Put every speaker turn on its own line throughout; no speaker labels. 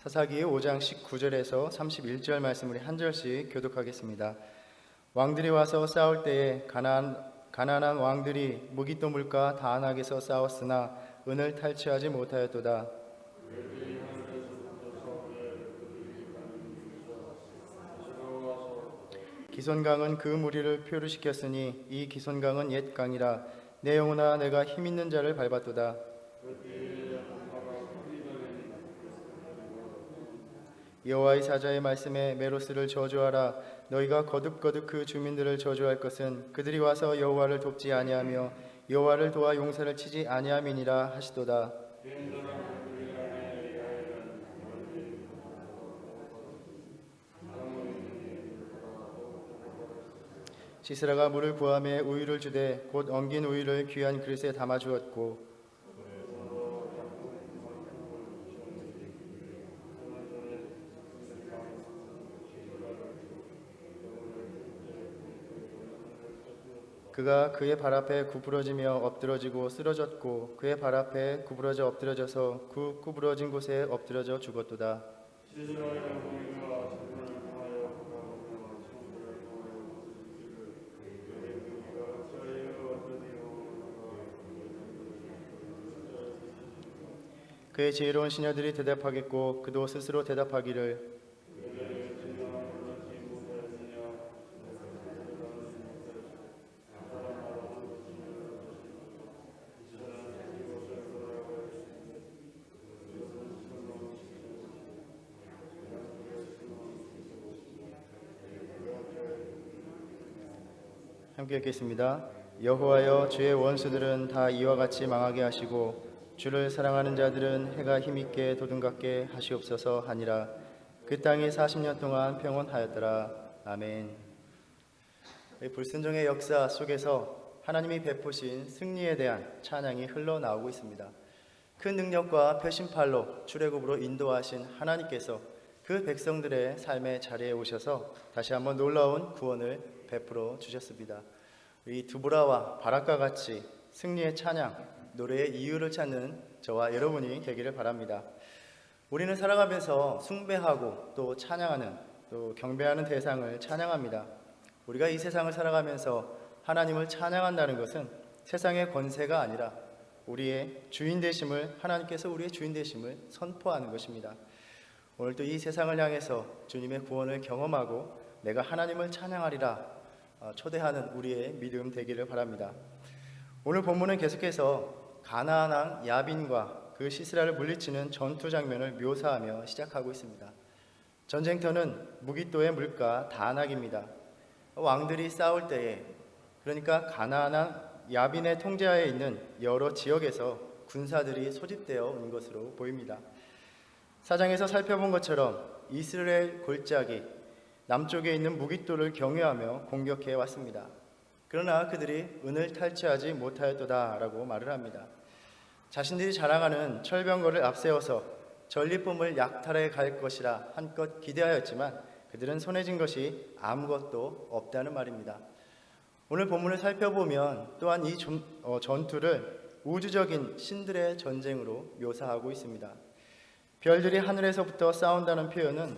사사기 5장 19절에서 31절 말씀을 한 절씩 교독하겠습니다. 왕들이 와서 싸울 때에 가나안 왕들이 무깃도 물가 다안악에서 싸웠으나 은을 탈취하지 못하였도다. 기손강은 그 무리를 표류시켰으니 이 기손강은 옛 강이라. 내 영혼아 내가 힘있는 자를 밟았도다. 여호와의 사자의 말씀에 메로스를 저주하라. 너희가 거듭거듭 그 주민들을 저주할 것은 그들이 와서 여호와를 돕지 아니하며 여호와를 도와 용사를 치지 아니함이니라 하시도다. 시스라가 물을 구하며 우유를 주되 곧 엉긴 우유를 귀한 그릇에 담아 주었고 그가 그의 발 앞에 구부러지며 엎드러지고 쓰러졌고 그의 발 앞에 구부러져 엎드러져서 그 구부러진 곳에 엎드러져 죽었도다. 그의 지혜로운 시녀들이 대답하겠고 그도 스스로 대답하기를 함께 읽겠습니다. 여호와여 주의 원수들은 다 이와 같이 망하게 하시고 주를 사랑하는 자들은 해가 힘있게 도둑같게 하시옵소서 하니라. 그 땅이 40년 동안 평온하였더라. 아멘. 불순종의 역사 속에서 하나님이 베푸신 승리에 대한 찬양이 흘러나오고 있습니다. 큰 능력과 표심팔로 출애굽으로 인도하신 하나님께서 그 백성들의 삶의 자리에 오셔서 다시 한번 놀라운 구원을 베풀어 주셨습니다. 이 두보라와 바락과 같이 승리의 찬양, 노래의 이유를 찾는 저와 여러분이 되기를 바랍니다. 우리는 살아가면서 숭배하고 또 찬양하는, 또 경배하는 대상을 찬양합니다. 우리가 이 세상을 살아가면서 하나님을 찬양한다는 것은 세상의 권세가 아니라 우리의 주인 되심을, 하나님께서 우리의 주인 되심을 선포하는 것입니다. 오늘도 이 세상을 향해서 주님의 구원을 경험하고 내가 하나님을 찬양하리라 초대하는 우리의 믿음 되기를 바랍니다. 오늘 본문은 계속해서 가나안 왕 야빈과 그 시스라를 물리치는 전투 장면을 묘사하며 시작하고 있습니다. 전쟁터는 무깃도의 물가 다안악입니다. 왕들이 싸울 때에, 그러니까 가나안 왕 야빈의 통제하에 있는 여러 지역에서 군사들이 소집되어 온 것으로 보입니다. 사장에서 살펴본 것처럼 이스라엘 골짜기 남쪽에 있는 무깃도를 경유하며 공격해 왔습니다. 그러나 그들이 은을 탈취하지 못하였도다 라고 말을 합니다. 자신들이 자랑하는 철병거를 앞세워서 전리품을 약탈해 갈 것이라 한껏 기대하였지만 그들은 손에 쥔 것이 아무것도 없다는 말입니다. 오늘 본문을 살펴보면 또한 이 전투를 우주적인 신들의 전쟁으로 묘사하고 있습니다. 별들이 하늘에서부터 싸운다는 표현은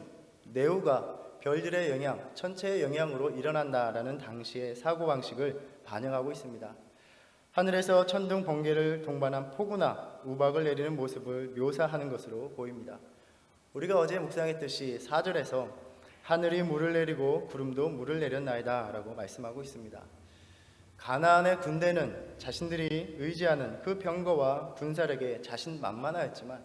네오가 별들의 영향, 천체의 영향으로 일어난다라는 당시의 사고방식을 반영하고 있습니다. 하늘에서 천둥 번개를 동반한 폭우나 우박을 내리는 모습을 묘사하는 것으로 보입니다. 우리가 어제 묵상했듯이 4절에서 하늘이 물을 내리고 구름도 물을 내렸나이다 라고 말씀하고 있습니다. 가나안의 군대는 자신들이 의지하는 그 병거와 군사력에 자신만만하였지만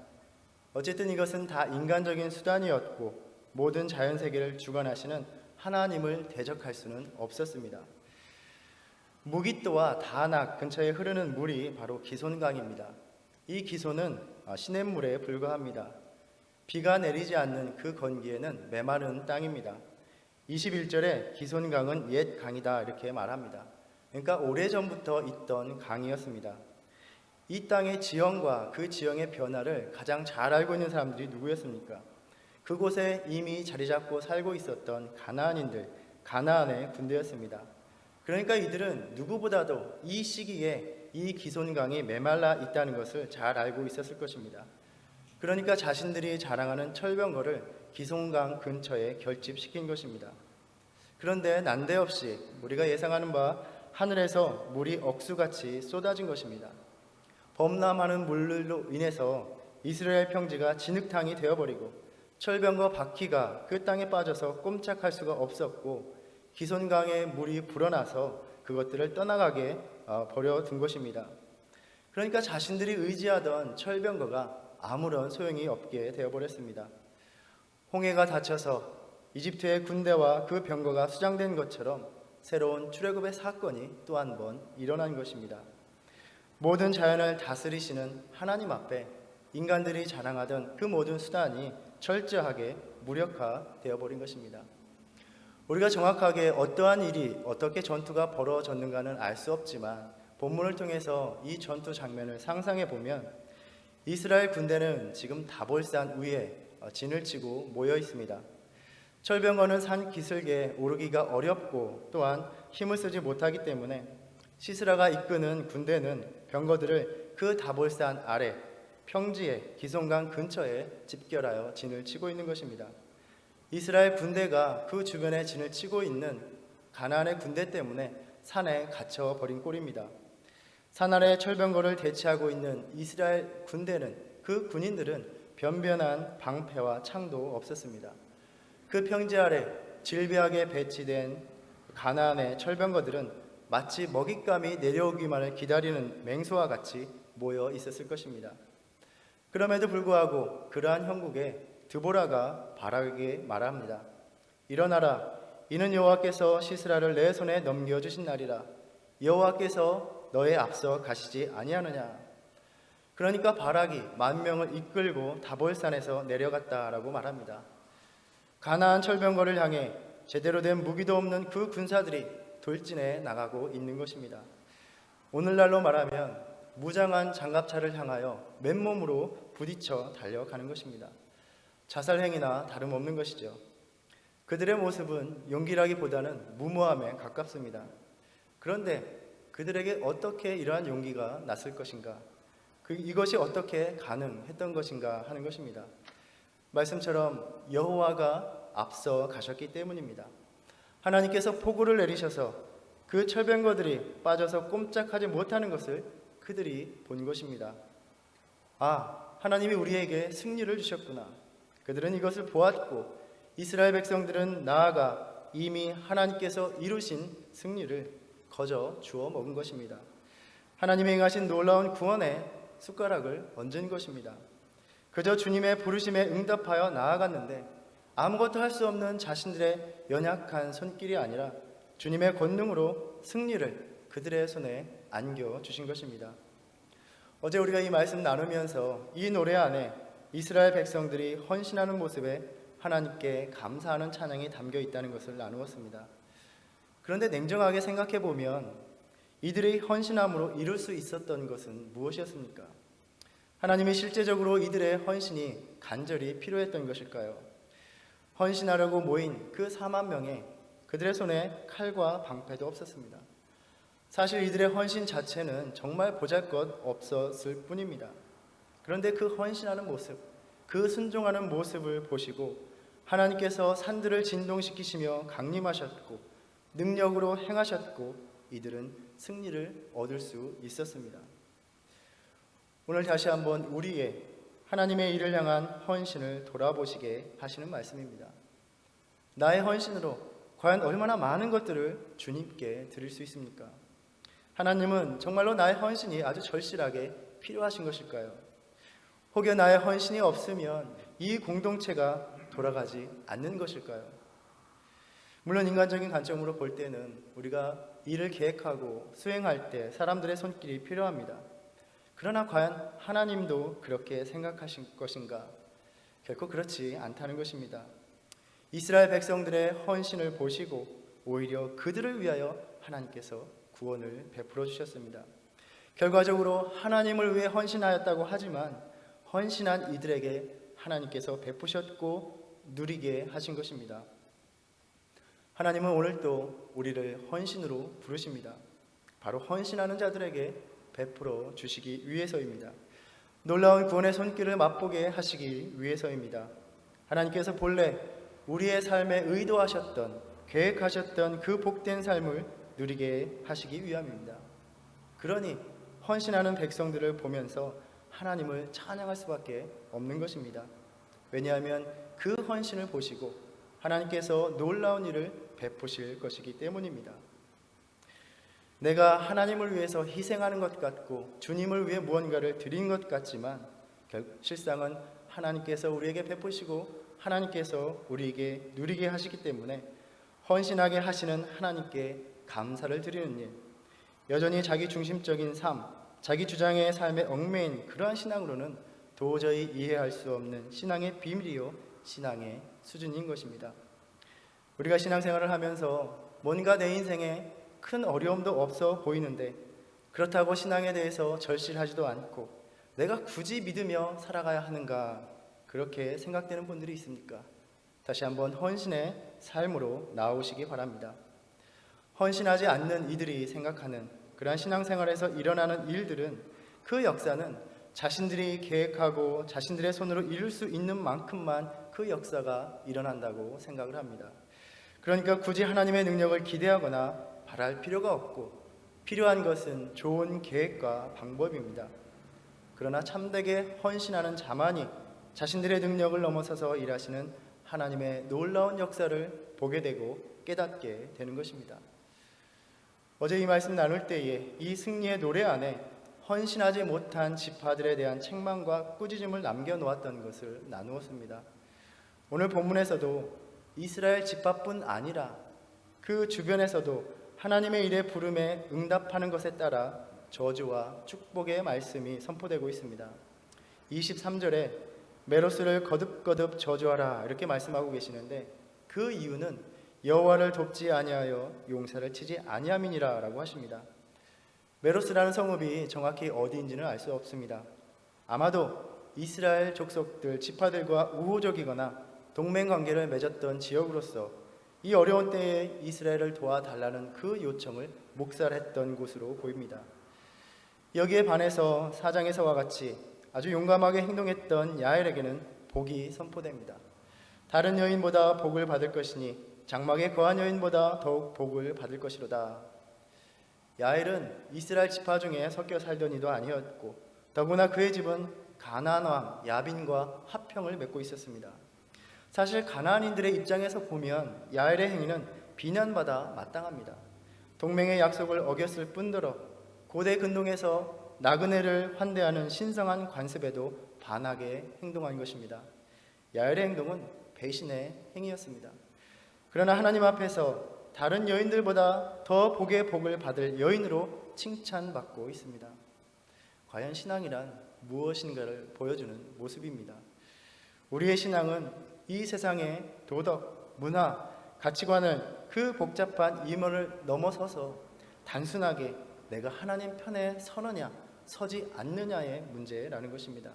어쨌든 이것은 다 인간적인 수단이었고 모든 자연세계를 주관하시는 하나님을 대적할 수는 없었습니다. 무깃도와 다안악 근처에 흐르는 물이 바로 기손강입니다. 이 기손은 시냇물에 불과합니다. 비가 내리지 않는 그 건기에는 메마른 땅입니다. 21절에 기손강은 옛 강이다 이렇게 말합니다. 그러니까 오래전부터 있던 강이었습니다. 이 땅의 지형과 그 지형의 변화를 가장 잘 알고 있는 사람들이 누구였습니까? 그곳에 이미 자리 잡고 살고 있었던 가나안인들, 가나안의 군대였습니다. 그러니까 이들은 누구보다도 이 시기에 이 기손강이 메말라 있다는 것을 잘 알고 있었을 것입니다. 그러니까 자신들이 자랑하는 철병거를 기송강 근처에 결집시킨 것입니다. 그런데 난데없이 우리가 예상하는 바 하늘에서 물이 억수같이 쏟아진 것입니다. 범람하는 물로 인해서 이스라엘 평지가 진흙탕이 되어버리고 철병거 바퀴가 그 땅에 빠져서 꼼짝할 수가 없었고 기손강에 물이 불어나서 그것들을 떠나가게 버려둔 것입니다. 그러니까 자신들이 의지하던 철병거가 아무런 소용이 없게 되어버렸습니다. 홍해가 닫혀서 이집트의 군대와 그 병거가 수장된 것처럼 새로운 출애굽의 사건이 또 한 번 일어난 것입니다. 모든 자연을 다스리시는 하나님 앞에 인간들이 자랑하던 그 모든 수단이 철저하게 무력화되어 버린 것입니다. 우리가 정확하게 어떠한 일이 어떻게 전투가 벌어졌는가는 알 수 없지만 본문을 통해서 이 전투 장면을 상상해 보면 이스라엘 군대는 지금 다볼산 위에 진을 치고 모여 있습니다. 철병거는 산 기슭에 오르기가 어렵고 또한 힘을 쓰지 못하기 때문에 시스라가 이끄는 군대는 병거들을 그 다볼산 아래 평지에 기손강 근처에 집결하여 진을 치고 있는 것입니다. 이스라엘 군대가 그 주변에 진을 치고 있는 가나안의 군대 때문에 산에 갇혀 버린 꼴입니다. 산 아래 철병거를 대치하고 있는 이스라엘 군대는 그 군인들은 변변한 방패와 창도 없었습니다. 그 평지 아래 질비하게 배치된 가나안의 철병거들은 마치 먹잇감이 내려오기만을 기다리는 맹수와 같이 모여 있었을 것입니다. 그럼에도 불구하고 그러한 형국에 드보라가 바락에게 말합니다. 일어나라, 이는 여호와께서 시스라를 내 손에 넘겨주신 날이라. 여호와께서 너의 앞서 가시지 아니하느냐. 그러니까 바락이 10,000명을 이끌고 다볼산에서 내려갔다라고 말합니다. 가나안 철병거를 향해 제대로 된 무기도 없는 그 군사들이 돌진해 나가고 있는 것입니다. 오늘날로 말하면 무장한 장갑차를 향하여 맨몸으로 부딪혀 달려가는 것입니다. 자살행위나 다름없는 것이죠. 그들의 모습은 용기라기보다는 무모함에 가깝습니다. 그런데 그들에게 어떻게 이러한 용기가 났을 것인가? 이것이 어떻게 가능했던 것인가 하는 것입니다. 말씀처럼 여호와가 앞서 가셨기 때문입니다. 하나님께서 폭우를 내리셔서 그 철병거들이 빠져서 꼼짝하지 못하는 것을 그들이 본 것입니다. 하나님이 우리에게 승리를 주셨구나. 그들은 이것을 보았고 이스라엘 백성들은 나아가 이미 하나님께서 이루신 승리를 거저 주워 먹은 것입니다. 하나님이 행하신 놀라운 구원에 숟가락을 얹은 것입니다. 그저 주님의 부르심에 응답하여 나아갔는데 아무것도 할 수 없는 자신들의 연약한 손길이 아니라 주님의 권능으로 승리를 그들의 손에 안겨주신 것입니다. 어제 우리가 이 말씀 나누면서 이 노래 안에 이스라엘 백성들이 헌신하는 모습에 하나님께 감사하는 찬양이 담겨 있다는 것을 나누었습니다. 그런데 냉정하게 생각해 보면 이들의 헌신함으로 이룰 수 있었던 것은 무엇이었습니까? 하나님이 실제적으로 이들의 헌신이 간절히 필요했던 것일까요? 헌신하려고 모인 그 40,000명에 그들의 손에 칼과 방패도 없었습니다. 사실 이들의 헌신 자체는 정말 보잘것 없었을 뿐입니다. 그런데 그 헌신하는 모습, 그 순종하는 모습을 보시고 하나님께서 산들을 진동시키시며 강림하셨고 능력으로 행하셨고 이들은 승리를 얻을 수 있었습니다. 오늘 다시 한번 우리의 하나님의 일을 향한 헌신을 돌아보시게 하시는 말씀입니다. 나의 헌신으로 과연 얼마나 많은 것들을 주님께 드릴 수 있습니까? 하나님은 정말로 나의 헌신이 아주 절실하게 필요하신 것일까요? 혹여 나의 헌신이 없으면 이 공동체가 돌아가지 않는 것일까요? 물론 인간적인 관점으로 볼 때는 우리가 일을 계획하고 수행할 때 사람들의 손길이 필요합니다. 그러나 과연 하나님도 그렇게 생각하신 것인가? 결코 그렇지 않다는 것입니다. 이스라엘 백성들의 헌신을 보시고 오히려 그들을 위하여 하나님께서 구원을 베풀어 주셨습니다. 결과적으로 하나님을 위해 헌신하였다고 하지만 헌신한 이들에게 하나님께서 베푸셨고 누리게 하신 것입니다. 하나님은 오늘도 우리를 헌신으로 부르십니다. 바로 헌신하는 자들에게 베풀어 주시기 위해서입니다. 놀라운 구원의 손길을 맛보게 하시기 위해서입니다. 하나님께서 본래 우리의 삶에 의도하셨던, 계획하셨던 그 복된 삶을 누리게 하시기 위함입니다. 그러니 헌신하는 백성들을 보면서 하나님을 찬양할 수밖에 없는 것입니다. 왜냐하면 그 헌신을 보시고 하나님께서 놀라운 일을 베푸실 것이기 때문입니다. 내가 하나님을 위해서 희생하는 것 같고 주님을 위해 무언가를 드린 것 같지만 실상은 하나님께서 우리에게 베푸시고 하나님께서 우리에게 누리게 하시기 때문에 헌신하게 하시는 하나님께 감사를 드리는 일, 여전히 자기 중심적인 삶, 자기 주장의 삶에 얽매인 그러한 신앙으로는 도저히 이해할 수 없는 신앙의 비밀이요 신앙의 수준인 것입니다. 우리가 신앙생활을 하면서 뭔가 내 인생에 큰 어려움도 없어 보이는데 그렇다고 신앙에 대해서 절실하지도 않고 내가 굳이 믿으며 살아가야 하는가 그렇게 생각되는 분들이 있습니까? 다시 한번 헌신의 삶으로 나오시기 바랍니다. 헌신하지 않는 이들이 생각하는 그러한 신앙생활에서 일어나는 일들은 그 역사는 자신들이 계획하고 자신들의 손으로 이룰 수 있는 만큼만 그 역사가 일어난다고 생각을 합니다. 그러니까 굳이 하나님의 능력을 기대하거나 바랄 필요가 없고 필요한 것은 좋은 계획과 방법입니다. 그러나 참되게 헌신하는 자만이 자신들의 능력을 넘어서서 일하시는 하나님의 놀라운 역사를 보게 되고 깨닫게 되는 것입니다. 어제 이 말씀 나눌 때에 이 승리의 노래 안에 헌신하지 못한 지파들에 대한 책망과 꾸짖음을 남겨놓았던 것을 나누었습니다. 오늘 본문에서도 이스라엘 지파뿐 아니라 그 주변에서도 하나님의 일에 부름에 응답하는 것에 따라 저주와 축복의 말씀이 선포되고 있습니다. 23절에 메로스를 거듭거듭 저주하라 이렇게 말씀하고 계시는데 그 이유는 여호와를 돕지 아니하여 용사를 치지 아니함이니라 라고 하십니다. 메로스라는 성읍이 정확히 어디인지는 알 수 없습니다. 아마도 이스라엘 족속들 지파들과 우호적이거나 동맹관계를 맺었던 지역으로서 이 어려운 때에 이스라엘을 도와달라는 그 요청을 묵살했던 곳으로 보입니다. 여기에 반해서 4장에서와 같이 아주 용감하게 행동했던 야엘에게는 복이 선포됩니다. 다른 여인보다 복을 받을 것이니 장막에 거한 여인보다 더욱 복을 받을 것이로다. 야엘은 이스라엘 지파 중에 섞여 살던 이도 아니었고 더구나 그의 집은 가나안 왕 야빈과 화평을 맺고 있었습니다. 사실 가나안인들의 입장에서 보면 야엘의 행위는 비난받아 마땅합니다. 동맹의 약속을 어겼을 뿐더러 고대 근동에서 나그네를 환대하는 신성한 관습에도 반하게 행동한 것입니다. 야엘의 행동은 배신의 행위였습니다. 그러나 하나님 앞에서 다른 여인들보다 더 복의 복을 받을 여인으로 칭찬받고 있습니다. 과연 신앙이란 무엇인가를 보여주는 모습입니다. 우리의 신앙은 이 세상의 도덕, 문화, 가치관을 그 복잡한 임원을 넘어서서 단순하게 내가 하나님 편에 서느냐 서지 않느냐의 문제라는 것입니다.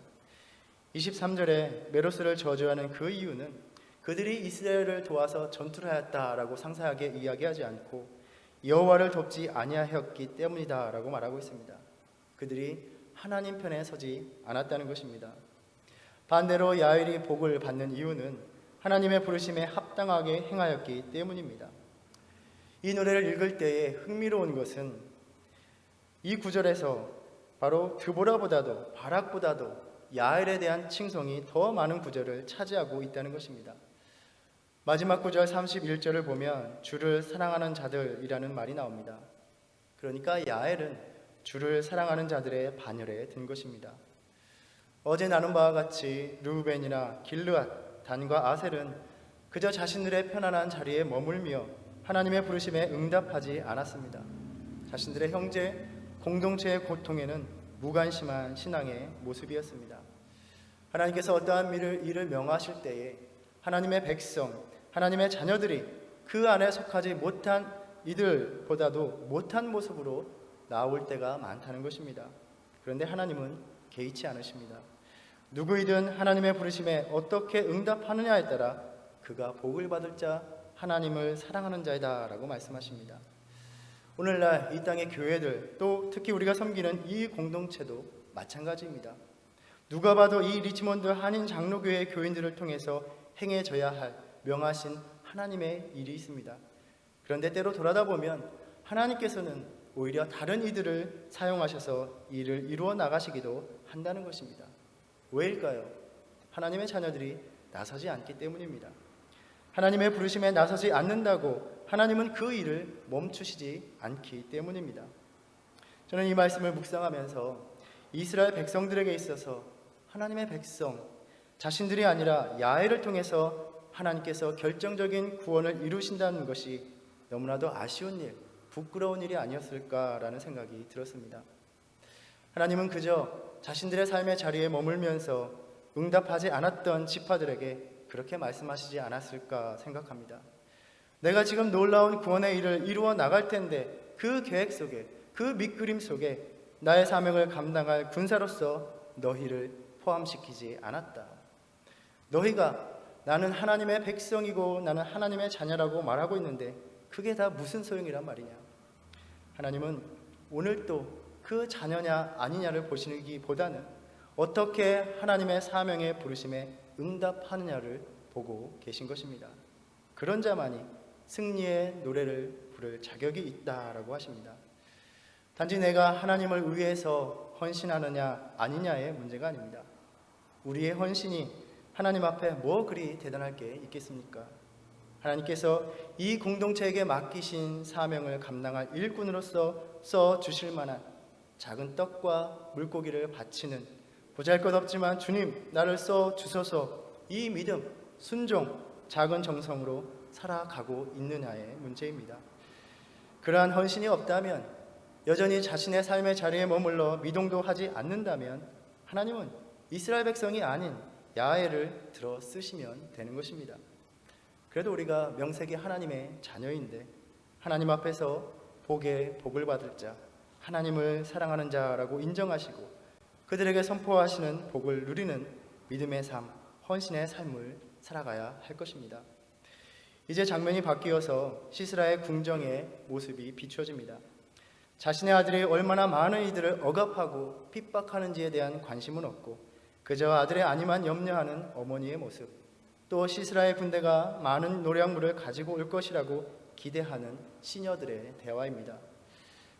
23절에 메로스를 저주하는 그 이유는 그들이 이스라엘을 도와서 전투를 하였다라고 상세하게 이야기하지 않고 여호와를 돕지 아니하였기 때문이다라고 말하고 있습니다. 그들이 하나님 편에 서지 않았다는 것입니다. 반대로 야엘이 복을 받는 이유는 하나님의 부르심에 합당하게 행하였기 때문입니다. 이 노래를 읽을 때에 흥미로운 것은 이 구절에서 바로 드보라보다도 바락보다도 야엘에 대한 칭송이 더 많은 구절을 차지하고 있다는 것입니다. 마지막 구절 31절을 보면 주를 사랑하는 자들이라는 말이 나옵니다. 그러니까 야엘은 주를 사랑하는 자들의 반열에 든 것입니다. 어제 나눈 바와 같이 르우벤이나 길르앗, 단과 아셀은 그저 자신들의 편안한 자리에 머물며 하나님의 부르심에 응답하지 않았습니다. 자신들의 형제, 공동체의 고통에는 무관심한 신앙의 모습이었습니다. 하나님께서 어떠한 일을 명하실 때에 하나님의 백성, 하나님의 자녀들이 그 안에 속하지 못한 이들보다도 못한 모습으로 나올 때가 많다는 것입니다. 그런데 하나님은 개의치 않으십니다. 누구이든 하나님의 부르심에 어떻게 응답하느냐에 따라 그가 복을 받을 자, 하나님을 사랑하는 자이다 라고 말씀하십니다. 오늘날 이 땅의 교회들 또 특히 우리가 섬기는 이 공동체도 마찬가지입니다. 누가 봐도 이 리치몬드 한인 장로교회 교인들을 통해서 행해져야 할 명하신 하나님의 일이 있습니다. 그런데 때로 돌아다 보면 하나님께서는 오히려 다른 이들을 사용하셔서 이 일을 이루어 나가시기도 한다는 것입니다. 왜일까요? 하나님의 자녀들이 나서지 않기 때문입니다. 하나님의 부르심에 나서지 않는다고 하나님은 그 일을 멈추시지 않기 때문입니다. 저는 이 말씀을 묵상하면서 이스라엘 백성들에게 있어서 하나님의 백성, 자신들이 아니라 야훼를 통해서 하나님께서 결정적인 구원을 이루신다는 것이 너무나도 아쉬운 일, 부끄러운 일이 아니었을까라는 생각이 들었습니다. 하나님은 그저 자신들의 삶의 자리에 머물면서 응답하지 않았던 지파들에게 그렇게 말씀하시지 않았을까 생각합니다. 내가 지금 놀라운 구원의 일을 이루어 나갈 텐데 그 계획 속에, 그 밑그림 속에 나의 사명을 감당할 군사로서 너희를 포함시키지 않았다. 너희가 나는 하나님의 백성이고 나는 하나님의 자녀라고 말하고 있는데 그게 다 무슨 소용이란 말이냐. 하나님은 오늘도 그 자녀냐 아니냐를 보시기보다는 어떻게 하나님의 사명의 부르심에 응답하느냐를 보고 계신 것입니다. 그런 자만이 승리의 노래를 부를 자격이 있다라고 하십니다. 단지 내가 하나님을 위해서 헌신하느냐 아니냐의 문제가 아닙니다. 우리의 헌신이 하나님 앞에 뭐 그리 대단할 게 있겠습니까? 하나님께서 이 공동체에게 맡기신 사명을 감당할 일꾼으로서 써 주실 만한 작은 떡과 물고기를 바치는 보잘것없지만 주님 나를 써 주소서 이 믿음, 순종, 작은 정성으로 살아가고 있느냐의 문제입니다. 그러한 헌신이 없다면 여전히 자신의 삶의 자리에 머물러 미동도 하지 않는다면 하나님은 이스라엘 백성이 아닌 야훼를 들어 쓰시면 되는 것입니다. 그래도 우리가 명색이 하나님의 자녀인데 하나님 앞에서 복에 복을 받을 자, 하나님을 사랑하는 자라고 인정하시고 그들에게 선포하시는 복을 누리는 믿음의 삶, 헌신의 삶을 살아가야 할 것입니다. 이제 장면이 바뀌어서 시스라의 궁정의 모습이 비추어집니다. 자신의 아들이 얼마나 많은 이들을 억압하고 핍박하는지에 대한 관심은 없고 그저 아들의 안위만 염려하는 어머니의 모습, 또 시스라의 군대가 많은 노량물을 가지고 올 것이라고 기대하는 시녀들의 대화입니다.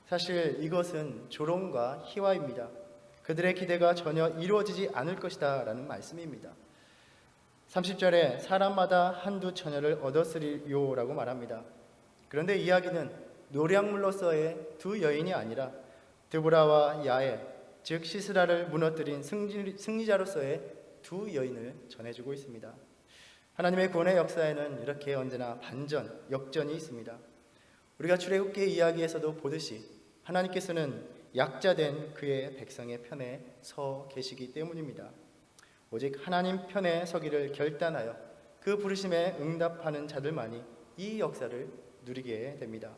사실 이것은 조롱과 희화입니다. 그들의 기대가 전혀 이루어지지 않을 것이다 라는 말씀입니다. 30절에 사람마다 한두 처녀를 얻었으리요 라고 말합니다. 그런데 이야기는 노량물로서의 두 여인이 아니라 드보라와 야엘, 즉 시스라를 무너뜨린 승리자로서의 두 여인을 전해주고 있습니다. 하나님의 구원의 역사에는 이렇게 언제나 반전, 역전이 있습니다. 우리가 출애굽기 이야기에서도 보듯이 하나님께서는 약자된 그의 백성의 편에 서 계시기 때문입니다. 오직 하나님 편에 서기를 결단하여 그 부르심에 응답하는 자들만이 이 역사를 누리게 됩니다.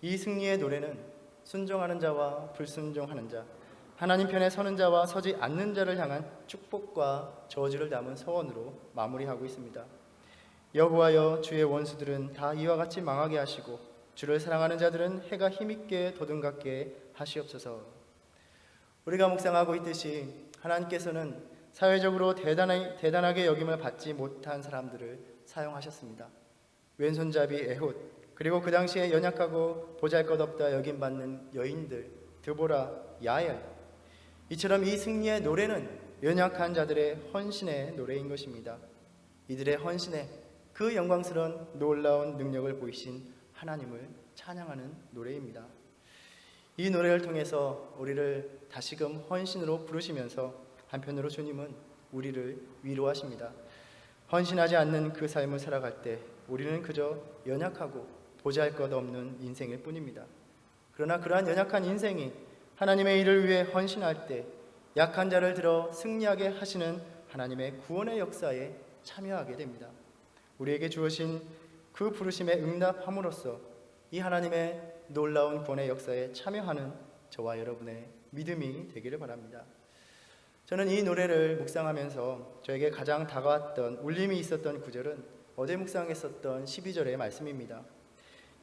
이 승리의 노래는 순종하는 자와 불순종하는 자, 하나님 편에 서는 자와 서지 않는 자를 향한 축복과 저주를 담은 서원으로 마무리하고 있습니다. 여호와여 주의 원수들은 다 이와 같이 망하게 하시고 주를 사랑하는 자들은 해가 힘있게 도든갑게 하시옵소서. 우리가 묵상하고 있듯이 하나님께서는 사회적으로 대단하게 여김을 받지 못한 사람들을 사용하셨습니다. 왼손잡이 에훗, 그리고 그 당시에 연약하고 보잘것없다 여김받는 여인들 드보라, 야엘, 이처럼 이 승리의 노래는 연약한 자들의 헌신의 노래인 것입니다. 이들의 헌신에 그 영광스러운 놀라운 능력을 보이신 하나님을 찬양하는 노래입니다. 이 노래를 통해서 우리를 다시금 헌신으로 부르시면서 한편으로 주님은 우리를 위로하십니다. 헌신하지 않는 그 삶을 살아갈 때 우리는 그저 연약하고 보잘것없는 인생일 뿐입니다. 그러나 그러한 연약한 인생이 하나님의 일을 위해 헌신할 때 약한 자를 들어 승리하게 하시는 하나님의 구원의 역사에 참여하게 됩니다. 우리에게 주어진 그 부르심에 응답함으로써 이 하나님의 놀라운 구원의 역사에 참여하는 저와 여러분의 믿음이 되기를 바랍니다. 저는 이 노래를 묵상하면서 저에게 가장 다가왔던 울림이 있었던 구절은 어제 묵상했었던 12절의 말씀입니다.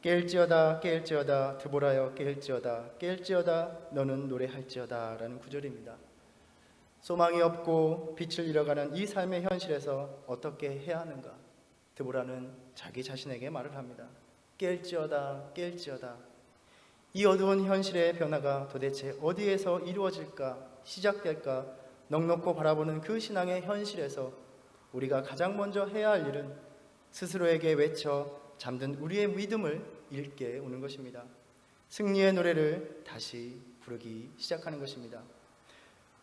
깰지어다 깰지어다 드보라여 깰지어다 깰지어다 너는 노래할지어다 라는 구절입니다. 소망이 없고 빛을 잃어가는 이 삶의 현실에서 어떻게 해야 하는가? 드보라는 자기 자신에게 말을 합니다. 깰지어다, 깰지어다. 이 어두운 현실의 변화가 도대체 어디에서 이루어질까, 시작될까 넉넉고 바라보는 그 신앙의 현실에서 우리가 가장 먼저 해야 할 일은 스스로에게 외쳐 잠든 우리의 믿음을 일깨 우는 것입니다. 승리의 노래를 다시 부르기 시작하는 것입니다.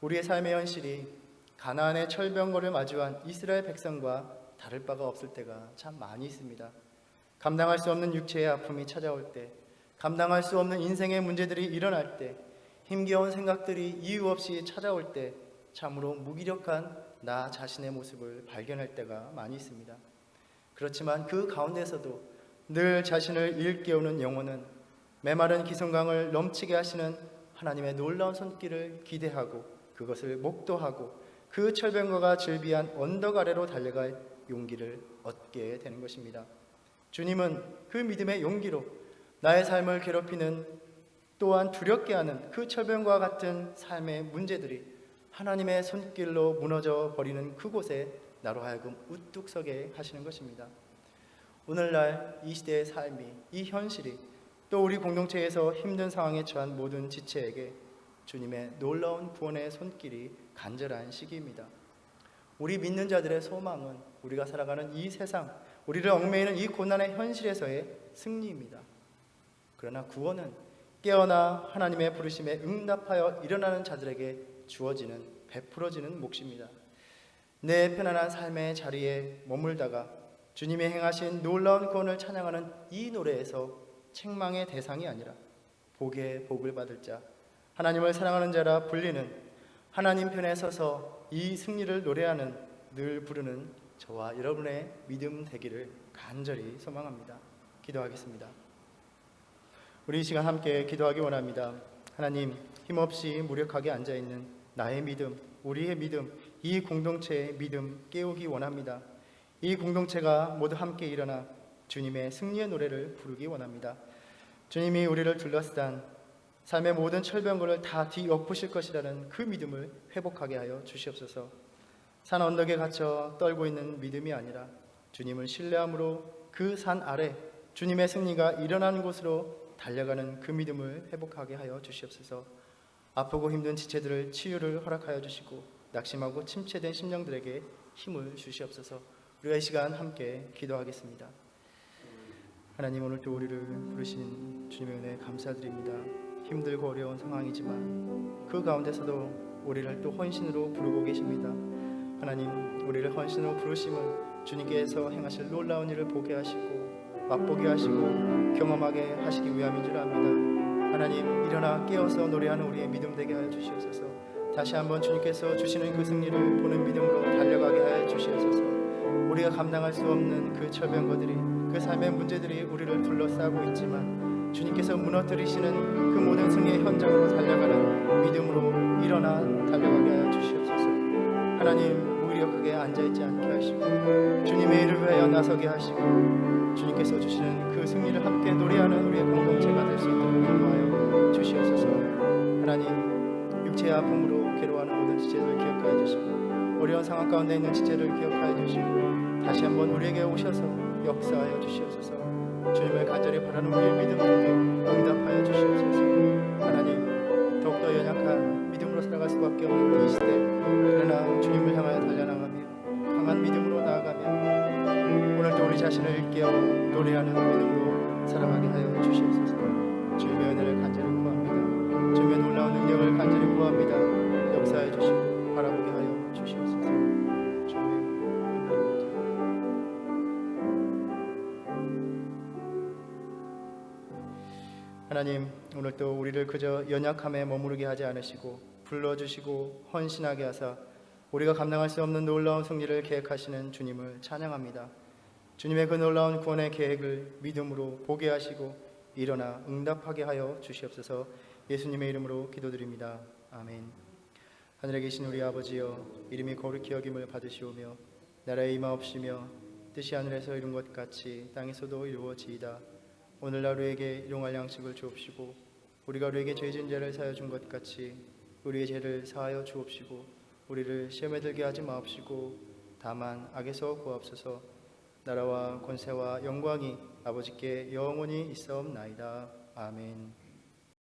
우리의 삶의 현실이 가나안의 철병거를 마주한 이스라엘 백성과 다를 바가 없을 때가 참 많이 있습니다. 감당할 수 없는 육체의 아픔이 찾아올 때, 감당할 수 없는 인생의 문제들이 일어날 때, 힘겨운 생각들이 이유 없이 찾아올 때 참으로 무기력한 나 자신의 모습을 발견할 때가 많이 있습니다. 그렇지만 그 가운데서도 늘 자신을 일깨우는 영혼은 메마른 기성강을 넘치게 하시는 하나님의 놀라운 손길을 기대하고 그것을 목도하고 그 철병거가 즐비한 언덕 아래로 달려갈 용기를 얻게 되는 것입니다. 주님은 그 믿음의 용기로 나의 삶을 괴롭히는 또한 두렵게 하는 그 철병과 같은 삶의 문제들이 하나님의 손길로 무너져 버리는 그곳에 나로 하여금 우뚝 서게 하시는 것입니다. 오늘날 이 시대의 삶이, 이 현실이 또 우리 공동체에서 힘든 상황에 처한 모든 지체에게 주님의 놀라운 구원의 손길이 간절한 시기입니다. 우리 믿는 자들의 소망은 우리가 살아가는 이 세상, 우리를 얽매이는 이 고난의 현실에서의 승리입니다. 그러나 구원은 깨어나 하나님의 부르심에 응답하여 일어나는 자들에게 주어지는, 베풀어지는 몫입니다. 내 편안한 삶의 자리에 머물다가 주님이 행하신 놀라운 구원을 찬양하는 이 노래에서 책망의 대상이 아니라 복의 복을 받을 자, 하나님을 사랑하는 자라 불리는, 하나님 편에 서서 이 승리를 노래하는, 늘 부르는 저와 여러분의 믿음 되기를 간절히 소망합니다. 기도하겠습니다. 우리 이 시간 함께 기도하기 원합니다. 하나님, 힘없이 무력하게 앉아있는 나의 믿음, 우리의 믿음, 이 공동체의 믿음 깨우기 원합니다. 이 공동체가 모두 함께 일어나 주님의 승리의 노래를 부르기 원합니다. 주님이 우리를 둘러싼 삶의 모든 철병거를 다 뒤엎으실 것이라는 그 믿음을 회복하게 하여 주시옵소서. 산 언덕에 갇혀 떨고 있는 믿음이 아니라 주님을 신뢰함으로 그 산 아래 주님의 승리가 일어나는 곳으로 달려가는 그 믿음을 회복하게 하여 주시옵소서. 아프고 힘든 지체들을 치유를 허락하여 주시고 낙심하고 침체된 심령들에게 힘을 주시옵소서. 우리가 이 시간 함께 기도하겠습니다. 하나님, 오늘 또 우리를 부르신 주님의 은혜에 감사드립니다. 힘들고 어려운 상황이지만 그 가운데서도 우리를 또 헌신으로 부르고 계십니다. 하나님, 우리를 헌신으로 부르심은 주님께서 행하실 놀라운 일을 보게 하시고 맛보게 하시고 경험하게 하시기 위함인 줄 압니다. 하나님, 일어나 깨어서 노래하는 우리의 믿음 되게 하여 주시옵소서. 다시 한번 주님께서 주시는 그 승리를 보는 믿음으로 달려가게 하여 주시옵소서. 우리가 감당할 수 없는 그 철병거들이, 그 삶의 문제들이 우리를 둘러싸고 있지만 주님께서 무너뜨리시는 그 모든 승리의 현장으로 달려가는 믿음으로 일어나 달려가게 하여 주시옵소서. 하나님, 무기력하게 앉아있지 않게 하시고 주님의 일을 위하여 나서게 하시고 주님께서 주시는 그 승리를 함께 노래하는 우리의 공동체가 될 수 있도록 인도하여 주시옵소서. 하나님, 육체의 아픔으로 괴로워하는 모든 지체들을 기억하여 주시고 어려운 상황 가운데 있는 지체를 기억하여 주시고 다시 한번 우리에게 오셔서 역사하여 주시옵소서. 주님을 간절히 바라는 우리의 믿음 속에 응답하여 주시옵소서. 하나님, 더욱더 연약한 믿음으로 살아갈 수밖에 없는 이 시대, 그러나 주님을 향하여 달려나가며 강한 믿음으로 나아가며 오늘도 우리 자신을 일깨워 노래하는 믿음으로 살아가게 하여 주시옵소서. 주님의 은혜를 간절히 구합니다. 주님의 놀라운 능력을 간절히 구합니다. 역사해 주시고 바라보게 하여 주시옵소서. 하나님, 오늘 또 우리를 그저 연약함에 머무르게 하지 않으시고 불러주시고 헌신하게 하사 우리가 감당할 수 없는 놀라운 승리를 계획하시는 주님을 찬양합니다. 주님의 그 놀라운 구원의 계획을 믿음으로 보게 하시고 일어나 응답하게 하여 주시옵소서. 예수님의 이름으로 기도드립니다. 아멘. 하늘에 계신 우리 아버지여, 이름이 거룩히 여김을 받으시오며 나라에 임하옵시며 뜻이 하늘에서 이룬 것 같이 땅에서도 이루어지이다. 오늘날 우리에게 일용할 양식을 주옵시고 우리가 우리에게 죄진 죄를 사하여 준 것 같이 우리의 죄를 사하여 주옵시고 우리를 시험에 들게 하지 마옵시고 다만 악에서 구하옵소서. 나라와 권세와 영광이 아버지께 영원히 있사옵나이다. 아멘.